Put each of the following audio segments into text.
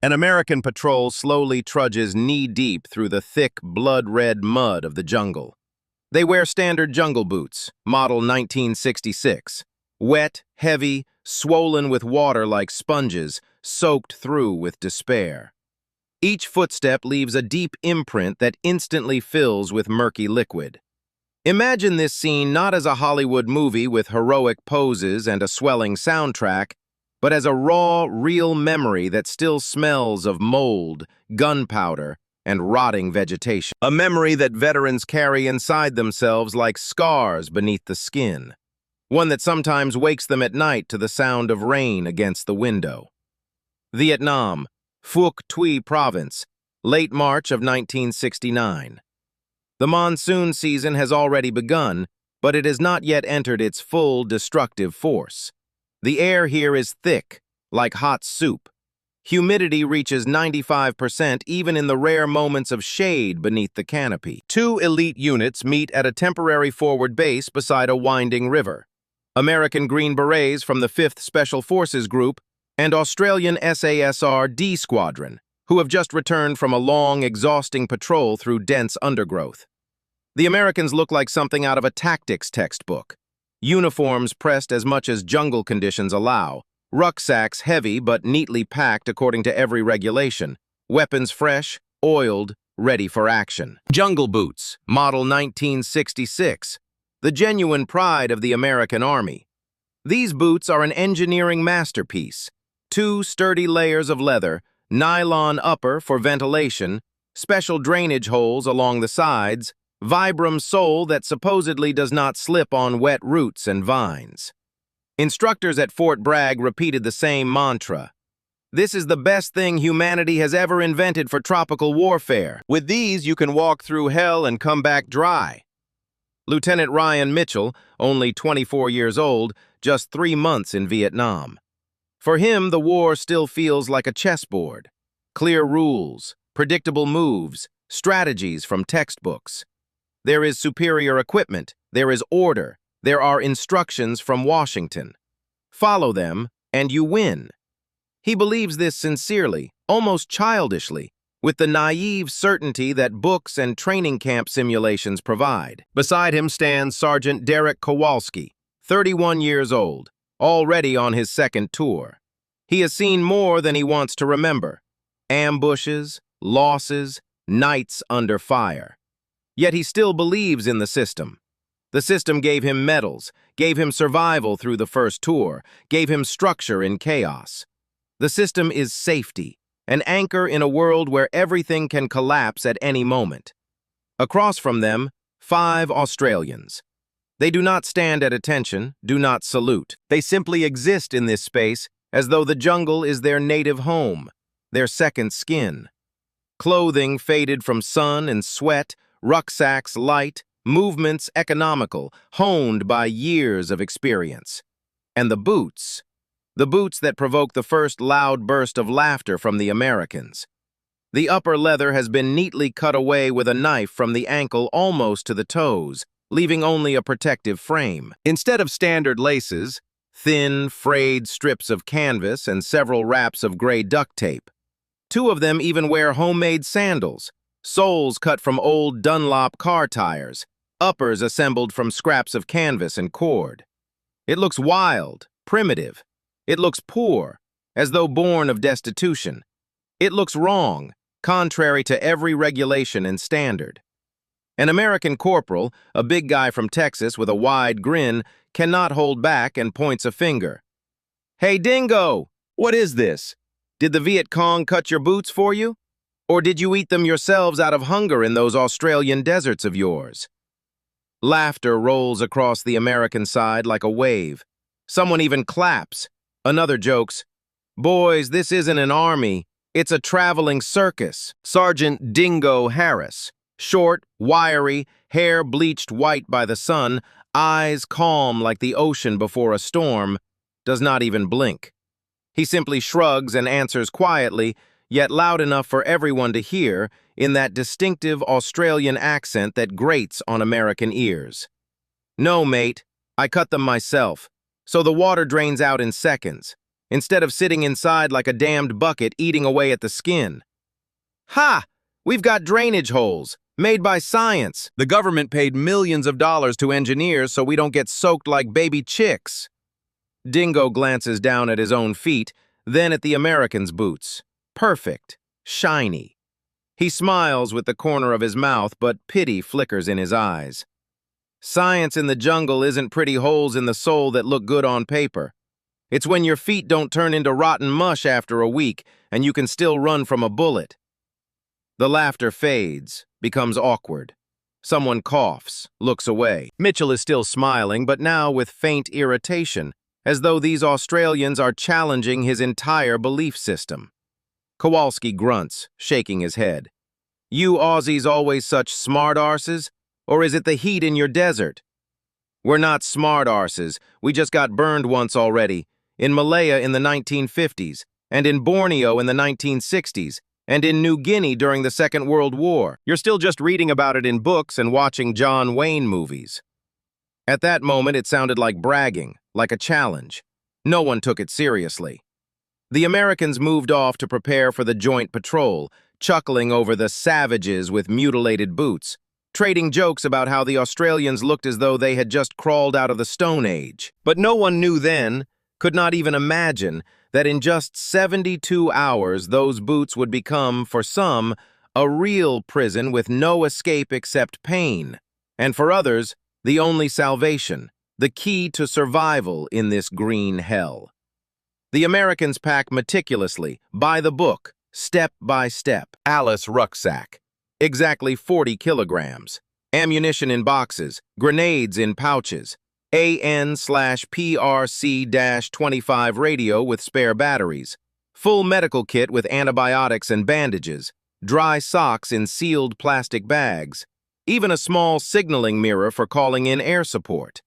An American patrol slowly trudges knee-deep through the thick, blood-red mud of the jungle. They wear standard jungle boots, model 1966, wet, heavy, swollen with water like sponges, soaked through with despair. Each footstep leaves a deep imprint that instantly fills with murky liquid. Imagine this scene not as a Hollywood movie with heroic poses and a swelling soundtrack, but as a raw, real memory that still smells of mold, gunpowder, and rotting vegetation. A memory that veterans carry inside themselves like scars beneath the skin. One that sometimes wakes them at night to the sound of rain against the window. Vietnam, Phuoc Tuy Province, late March of 1969. The monsoon season has already begun, but it has not yet entered its full destructive force. The air here is thick, like hot soup. Humidity reaches 95% even in the rare moments of shade beneath the canopy. Two elite units meet at a temporary forward base beside a winding river. American Green Berets from the 5th Special Forces Group and Australian SASR D Squadron, who have just returned from a long, exhausting patrol through dense undergrowth. The Americans look like something out of a tactics textbook. Uniforms pressed as much as jungle conditions allow, rucksacks heavy but neatly packed according to every regulation, weapons fresh, oiled, ready for action. Jungle boots, model 1966, the genuine pride of the American Army. These boots are an engineering masterpiece. 2 sturdy layers of leather, nylon upper for ventilation, special drainage holes along the sides, Vibram sole that supposedly does not slip on wet roots and vines. Instructors at Fort Bragg repeated the same mantra. This is the best thing humanity has ever invented for tropical warfare. With these, you can walk through hell and come back dry. Lieutenant Ryan Mitchell, only 24 years old, just 3 months in Vietnam. For him, the war still feels like a chessboard. Clear rules, predictable moves, strategies from textbooks. There is superior equipment, there is order, there are instructions from Washington. Follow them, and you win. He believes this sincerely, almost childishly, with the naive certainty that books and training camp simulations provide. Beside him stands Sergeant Derek Kowalski, 31 years old, already on his 2nd tour. He has seen more than he wants to remember. Ambushes, losses, nights under fire. Yet he still believes in the system. The system gave him medals, gave him survival through the 1st tour, gave him structure in chaos. The system is safety, an anchor in a world where everything can collapse at any moment. Across from them, 5 Australians. They do not stand at attention, do not salute. They simply exist in this space as though the jungle is their native home, their second skin. Clothing faded from sun and sweat, rucksacks light, movements economical, honed by years of experience. And the boots that provoke the first loud burst of laughter from the Americans. The upper leather has been neatly cut away with a knife from the ankle almost to the toes, leaving only a protective frame. Instead of standard laces, thin, frayed strips of canvas and several wraps of gray duct tape. 2 of them even wear homemade sandals, soles cut from old Dunlop car tires, uppers assembled from scraps of canvas and cord. It looks wild, primitive. It looks poor, as though born of destitution. It looks wrong, contrary to every regulation and standard. An American corporal, a big guy from Texas with a wide grin, cannot hold back and points a finger. "Hey, Dingo, what is this? Did the Viet Cong cut your boots for you? Or did you eat them yourselves out of hunger in those Australian deserts of yours?" Laughter rolls across the American side like a wave. Someone even claps. Another jokes, "Boys, this isn't an army, it's a traveling circus." Sergeant Dingo Harris, short, wiry, hair bleached white by the sun, eyes calm like the ocean before a storm, does not even blink. He simply shrugs and answers quietly, yet loud enough for everyone to hear, in that distinctive Australian accent that grates on American ears. "No, mate, I cut them myself, so the water drains out in seconds. instead of sitting inside like a damned bucket eating away at the skin. Ha! We've got drainage holes, made by science. The government paid millions of dollars to engineers so we don't get soaked like baby chicks. Dingo glances down at his own feet, then at the American's boots. Perfect. Shiny. He smiles with the corner of his mouth, but pity flickers in his eyes. Science in the jungle isn't pretty holes in the sole that look good on paper. It's when your feet don't turn into rotten mush after a week and you can still run from a bullet. The laughter fades, becomes awkward. Someone coughs, looks away. Mitchell is still smiling, but now with faint irritation, as though these Australians are challenging his entire belief system. Kowalski grunts, shaking his head. You Aussies always such smart arses? Or is it the heat in your desert? We're not smart arses. We just got burned once already. In Malaya in the 1950s, and in Borneo in the 1960s, and in New Guinea during the Second World War. You're still just reading about it in books and watching John Wayne movies. At that moment, it sounded like bragging, like a challenge. No one took it seriously. The Americans moved off to prepare for the joint patrol, chuckling over the savages with mutilated boots, trading jokes about how the Australians looked as though they had just crawled out of the Stone Age. But no one knew then, could not even imagine, that in just 72 hours those boots would become, for some, a real prison with no escape except pain, and for others, the only salvation, the key to survival in this green hell. The Americans pack meticulously, by the book, step by step. Alice rucksack, exactly 40 kilograms. Ammunition in boxes, grenades in pouches. AN/PRC-25 radio with spare batteries. Full medical kit with antibiotics and bandages. Dry socks in sealed plastic bags. Even a small signaling mirror for calling in air support.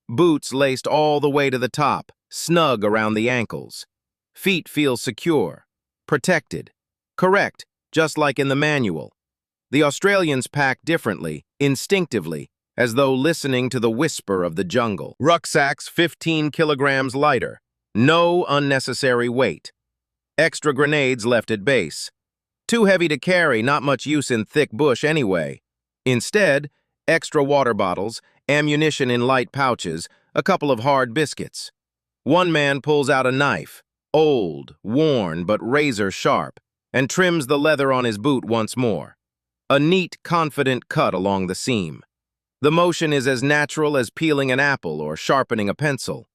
Boots laced all the way to the top, snug around the ankles. Feet feel secure, protected. Correct, just like in the manual. The Australians pack differently, instinctively, as though listening to the whisper of the jungle. Rucksacks 15 kilograms lighter. No unnecessary weight. Extra grenades left at base. Too heavy to carry, not much use in thick bush anyway. Instead, extra water bottles, ammunition in light pouches, a couple of hard biscuits. One man pulls out a knife, old, worn, but razor sharp, and trims the leather on his boot once more. A neat, confident cut along the seam. The motion is as natural as peeling an apple or sharpening a pencil.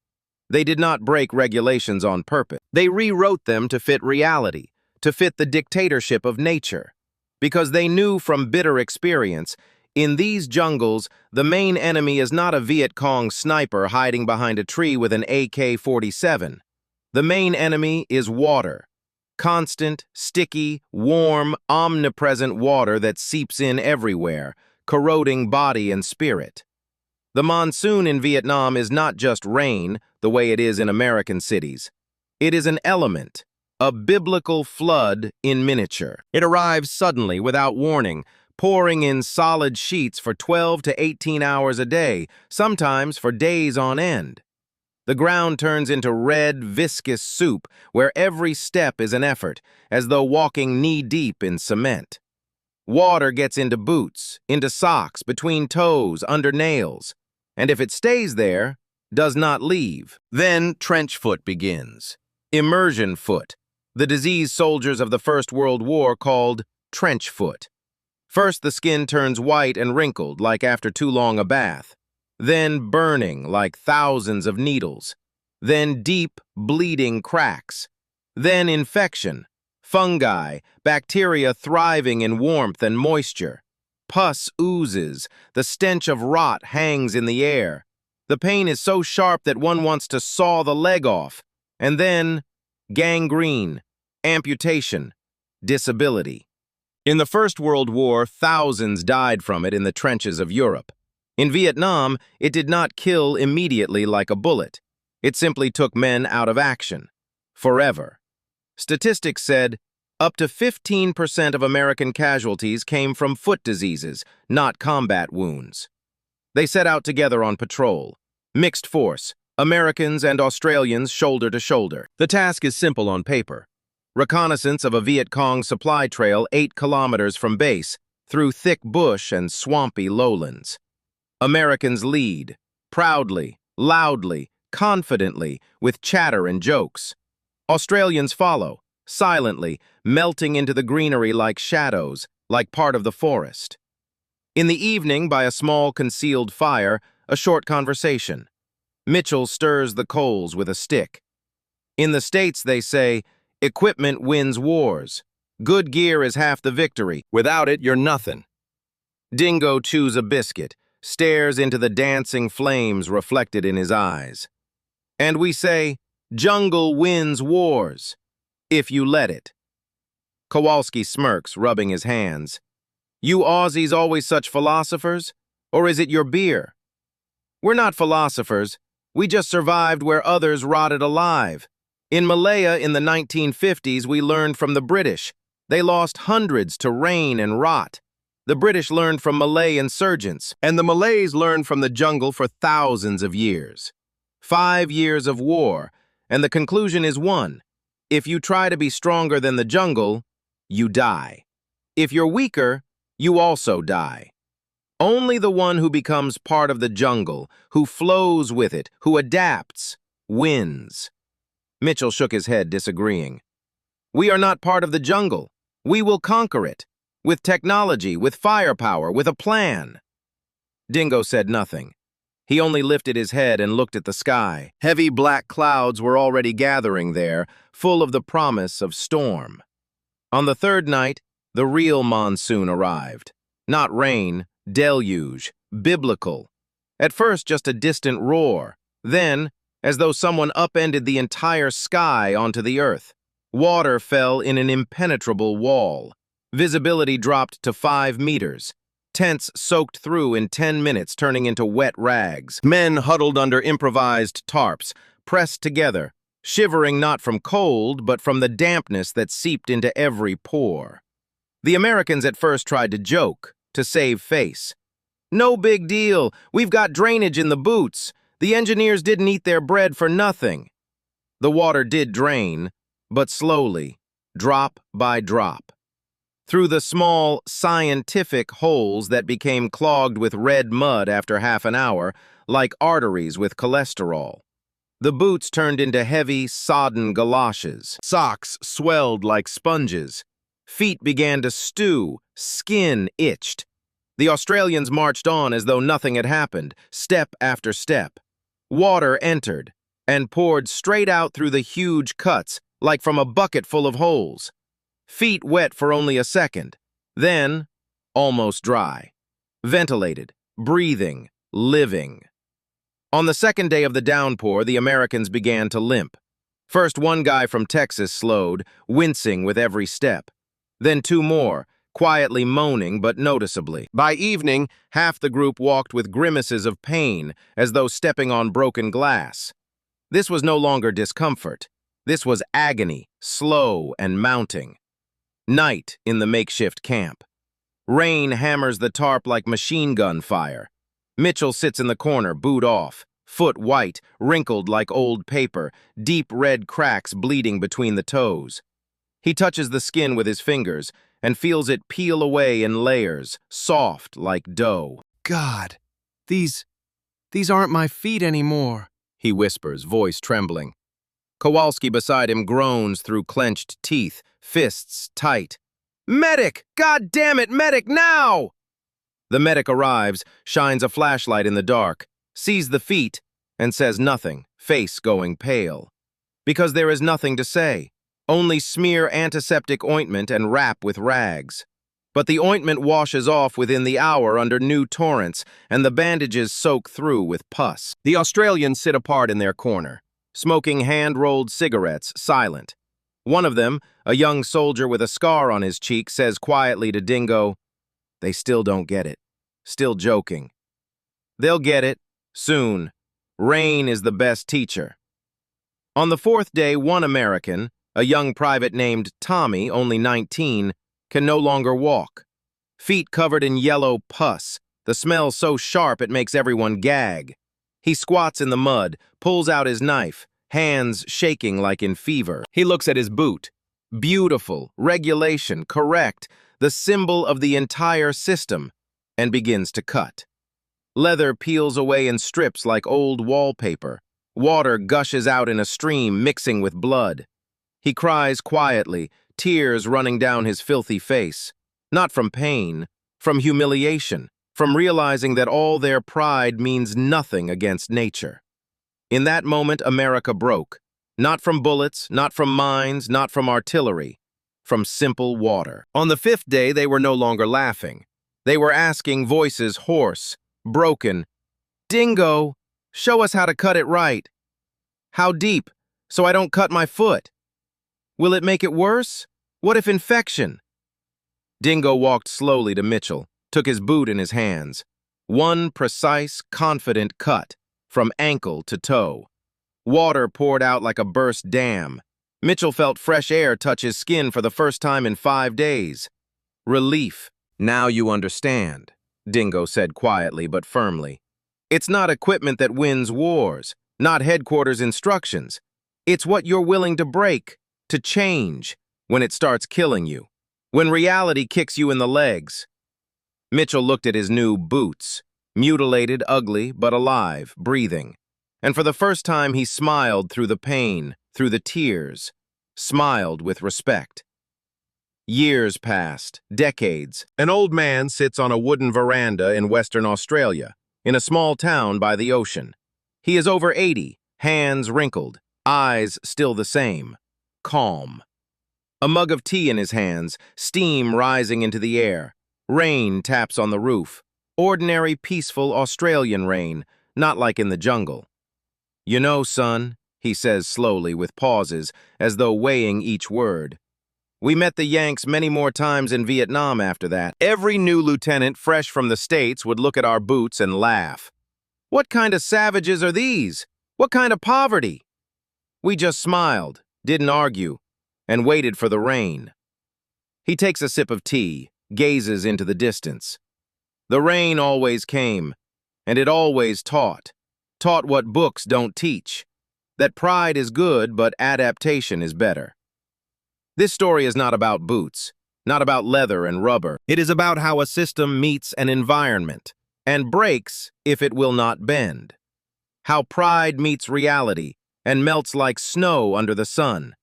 They did not break regulations on purpose. They rewrote them to fit reality, to fit the dictatorship of nature. Because they knew from bitter experience, in these jungles, the main enemy is not a Viet Cong sniper hiding behind a tree with an AK-47. The main enemy is water. Constant, sticky, warm, omnipresent water that seeps in everywhere, corroding body and spirit. The monsoon in Vietnam is not just rain, the way it is in American cities. It is an element, a biblical flood in miniature. It arrives suddenly, without warning, pouring in solid sheets for 12 to 18 hours a day, sometimes for days on end. The ground turns into red, viscous soup where every step is an effort, as though walking knee-deep in cement. Water gets into boots, into socks, between toes, under nails, and if it stays there, does not leave. Then trench foot begins. Immersion foot, the disease soldiers of the First World War called trench foot. First the skin turns white and wrinkled, like after too long a bath. Then burning, like thousands of needles. Then deep, bleeding cracks. Then infection. Fungi, bacteria thriving in warmth and moisture. Pus oozes, the stench of rot hangs in the air. The pain is so sharp that one wants to saw the leg off. And then, gangrene, amputation, disability. In the First World War, thousands died from it in the trenches of Europe. In Vietnam, it did not kill immediately like a bullet. It simply took men out of action. Forever. Statistics said up to 15% of American casualties came from foot diseases, not combat wounds. They set out together on patrol. Mixed force, Americans and Australians shoulder to shoulder. The task is simple on paper. Reconnaissance of a Viet Cong supply trail 8 kilometers from base, through thick bush and swampy lowlands. Americans lead, proudly, loudly, confidently, with chatter and jokes. Australians follow, silently, melting into the greenery like shadows, like part of the forest. In the evening, by a small concealed fire, a short conversation. Mitchell stirs the coals with a stick. In the States, they say, equipment wins wars. Good gear is half the victory. Without it, you're nothing. Dingo chews a biscuit, stares into the dancing flames reflected in his eyes. And we say, jungle wins wars, if you let it. Kowalski smirks, rubbing his hands. You Aussies always such philosophers? Or is it your beer? We're not philosophers. We just survived where others rotted alive. In Malaya in the 1950s, we learned from the British. They lost hundreds to rain and rot. The British learned from Malay insurgents, and the Malays learned from the jungle for thousands of years. 5 years of war, and the conclusion is one. If you try to be stronger than the jungle, you die. If you're weaker, you also die. Only the one who becomes part of the jungle, who flows with it, who adapts, wins. Mitchell shook his head, disagreeing. We are not part of the jungle. We will conquer it. With technology, with firepower, with a plan. Dingo said nothing. He only lifted his head and looked at the sky. Heavy black clouds were already gathering there, full of the promise of storm. On the third night, the real monsoon arrived. Not rain, deluge, biblical. At first, just a distant roar. Then, as though someone upended the entire sky onto the earth. Water fell in an impenetrable wall. Visibility dropped to 5 meters. Tents soaked through in 10 minutes, turning into wet rags. Men huddled under improvised tarps, pressed together, shivering not from cold, but from the dampness that seeped into every pore. The Americans at first tried to joke, to save face. No big deal, we've got drainage in the boots. The engineers didn't eat their bread for nothing. The water did drain, but slowly, drop by drop. Through the small, scientific holes that became clogged with red mud after half an hour, like arteries with cholesterol. The boots turned into heavy, sodden galoshes. Socks swelled like sponges. Feet began to stew, skin itched. The Australians marched on as though nothing had happened, step after step. Water entered and poured straight out through the huge cuts, like from a bucket full of holes. Feet wet for only a second, then almost dry. Ventilated, breathing, living. On the second day of the downpour, the Americans began to limp. First, one guy from Texas slowed, wincing with every step. Then 2 more, quietly moaning but noticeably. By evening, half the group walked with grimaces of pain, as though stepping on broken glass. This was no longer discomfort. This was agony, slow and mounting. Night in the makeshift camp. Rain hammers the tarp like machine gun fire. Mitchell sits in the corner, boot off, foot white, wrinkled like old paper, deep red cracks bleeding between the toes. He touches the skin with his fingers and feels it peel away in layers, soft like dough. God, these aren't my feet anymore, he whispers, voice trembling. Kowalski beside him groans through clenched teeth, fists tight. Medic! God damn it, medic, now! The medic arrives, shines a flashlight in the dark, sees the feet, and says nothing, face going pale. Because there is nothing to say. Only smear antiseptic ointment and wrap with rags. But the ointment washes off within the hour under new torrents, and the bandages soak through with pus. The Australians sit apart in their corner, smoking hand-rolled cigarettes, silent. One of them, a young soldier with a scar on his cheek, says quietly to Dingo, "They still don't get it. Still joking. They'll get it, soon. Rain is the best teacher." On the 4th day, one American, a young private named Tommy, only 19, can no longer walk. Feet covered in yellow pus, the smell so sharp it makes everyone gag. He squats in the mud, pulls out his knife, hands shaking like in fever. He looks at his boot. Beautiful, regulation, correct, the symbol of the entire system, and begins to cut. Leather peels away in strips like old wallpaper. Water gushes out in a stream, mixing with blood. He cries quietly, tears running down his filthy face. Not from pain, from humiliation, from realizing that all their pride means nothing against nature. In that moment, America broke. Not from bullets, not from mines, not from artillery, from simple water. On the fifth day, they were no longer laughing. They were asking, voices hoarse, broken, "Dingo, show us how to cut it right. How deep, so I don't cut my foot? Will it make it worse? What if infection?" Dingo walked slowly to Mitchell, took his boot in his hands. One precise, confident cut, from ankle to toe. Water poured out like a burst dam. Mitchell felt fresh air touch his skin for the first time in 5 days. Relief. "Now you understand," Dingo said quietly but firmly. "It's not equipment that wins wars, not headquarters instructions. It's what you're willing to break, to change, when it starts killing you, when reality kicks you in the legs." Mitchell looked at his new boots, mutilated, ugly, but alive, breathing. And for the first time he smiled through the pain, through the tears, smiled with respect. Years passed, decades. An old man sits on a wooden veranda in Western Australia, in a small town by the ocean. He is over 80, hands wrinkled, eyes still the same, calm. A mug of tea in his hands, steam rising into the air. Rain taps on the roof. Ordinary, peaceful Australian rain, not like in the jungle. "You know, son," he says slowly with pauses, as though weighing each word. "We met the Yanks many more times in Vietnam after that. Every new lieutenant fresh from the States would look at our boots and laugh. What kind of savages are these? What kind of poverty?" We just smiled, didn't argue, and waited for the rain. He takes a sip of tea, gazes into the distance. The rain always came, and it always taught what books don't teach, that pride is good, but adaptation is better. This story is not about boots, not about leather and rubber. It is about how a system meets an environment and breaks if it will not bend. How pride meets reality and melts like snow under the sun.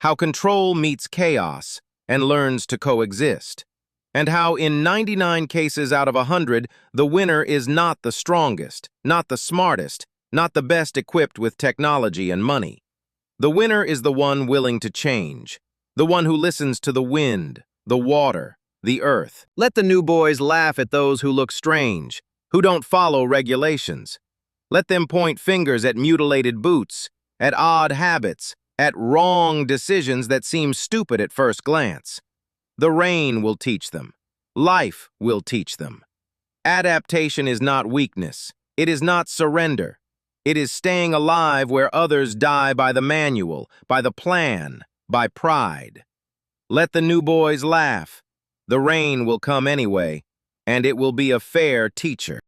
How control meets chaos and learns to coexist. And how in 99 cases out of 100, the winner is not the strongest, not the smartest, not the best equipped with technology and money. The winner is the one willing to change, the one who listens to the wind, the water, the earth. Let the new boys laugh at those who look strange, who don't follow regulations. Let them point fingers at mutilated boots, at odd habits, at wrong decisions that seem stupid at first glance. The rain will teach them. Life will teach them. Adaptation is not weakness. It is not surrender. It is staying alive where others die by the manual, by the plan, by pride. Let the new boys laugh. The rain will come anyway, and it will be a fair teacher.